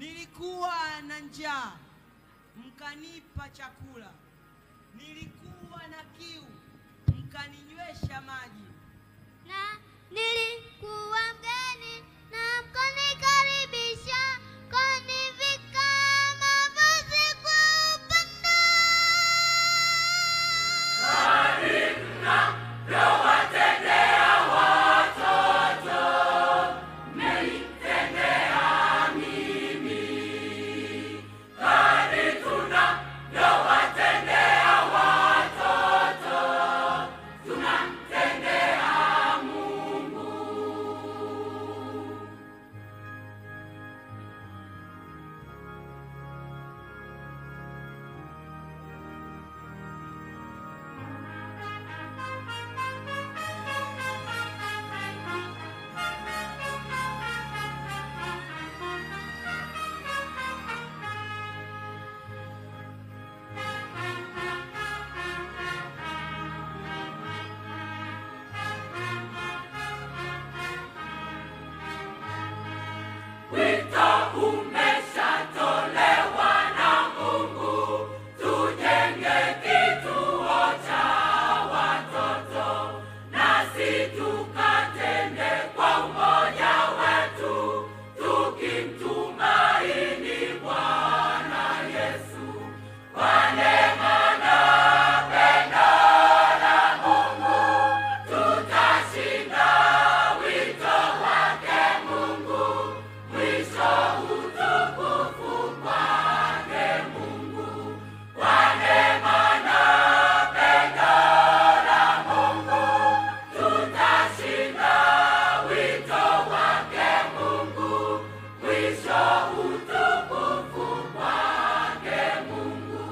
Nilikuwa na njaa, mkanipa chakula. Nilikuwa na kiu, mkaninywesha maji. Na nilikuwa mgeni na mkanikaribisha, mkanivika mavazi kwa upendo. Mliowatendea watoto, mmenitendea mimi. Kadri tunavyowatendea watoto, tunamtendea Mungu. Wito umeshatolewa na Mungu, tujenge kituo cha watoto, nasi tukatende kwa umoja wetu, tukimtumaini Bwana Yesu. Kwa neema na pendo la Mungu, tutashinda wito wake Mungu. Mwisho utukufu kwake Mungu. Kwa neema na pendo la Mungu, tutashinda wito wake Mungu. Mwisho utukufu kwake Mungu.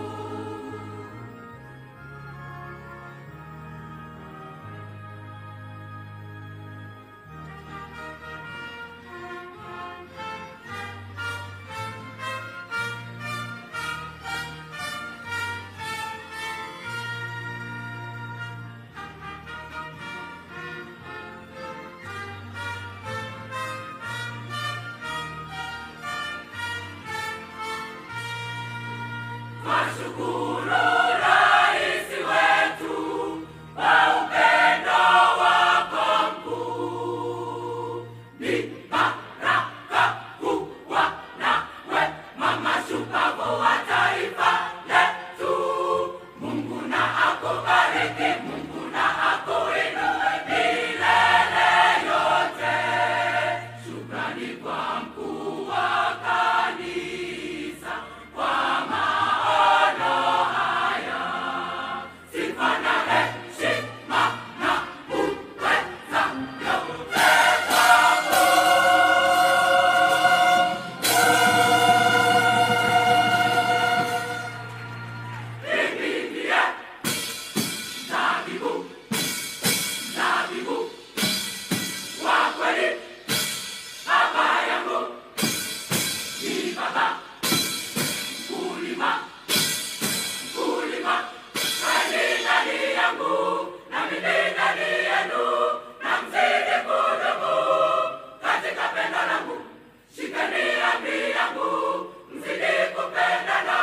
Twashukuru Rais wetu kwa upendo wako mkuu. Ni baraka kuwa nawe, mama shupavu wa taifa letu. Mungu na akubariki, Mungu na akuinue milele yote. Shukrani kwa mkuu wa kanisa kwa maono haya. Sifa na heshima na uweza yote kwako. Mimi ndiye zabibu, zabibu wa kweli. Baba yangu ni baba mkulima, mkulima. Kweli ndani yangu na mimi ndani yenu, na mzidi kudumu katika pendo langu. Shikeni amri yangu, mzidi kupendana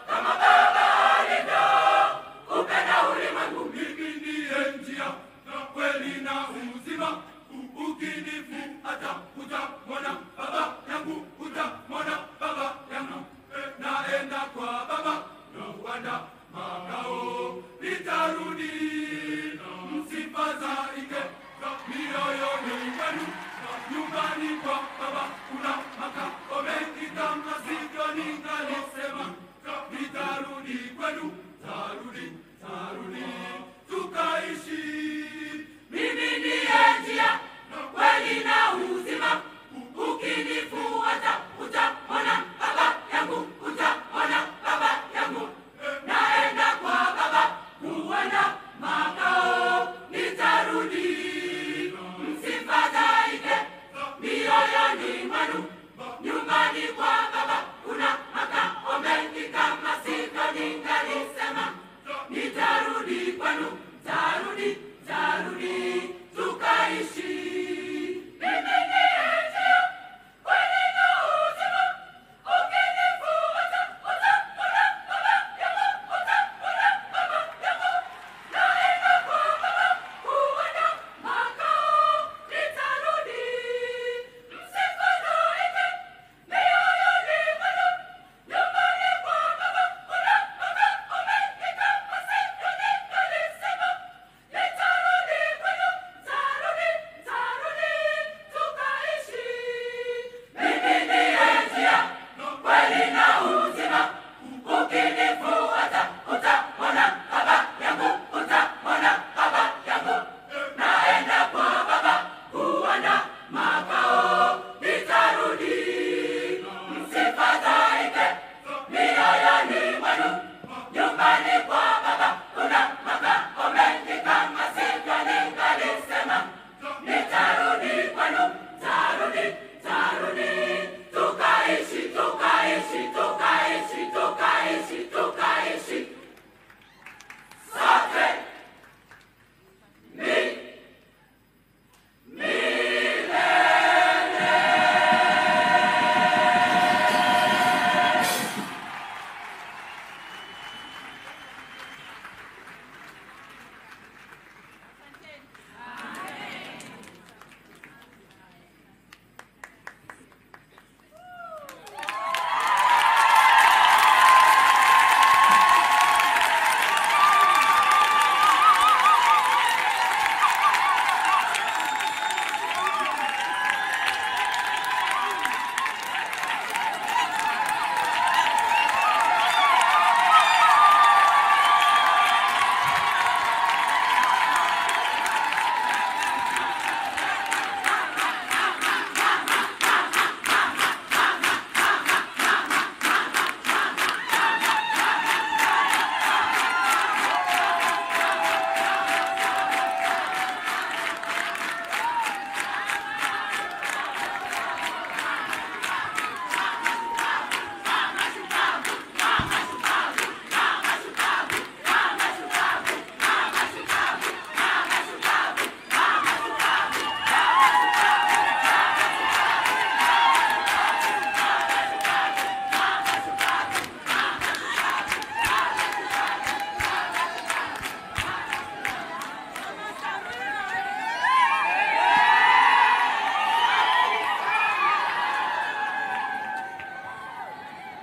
kama Baba alivyo upenda ulimwengu. Mimi ndiye njia na kweli na uzima. Ukinifuata utamwona Baba yangu, utamwona Baba yangu. Naenda kwa Baba na uanda makao, nitarudi msifadhaike mioyoni mwenu. Nyumbani kwa Baba kuna makao mengi, kama sivyo ningalisema. Nitarudi kwenu, tarudi tukaishi. Mimi ndiye njia na kweli na uzima. Ukinifuata utamwona Baba yangu, utamwona Baba yangu. Naenda kwa Baba kuenda makao, nitarudi msifadhaike mioyoni mwenu.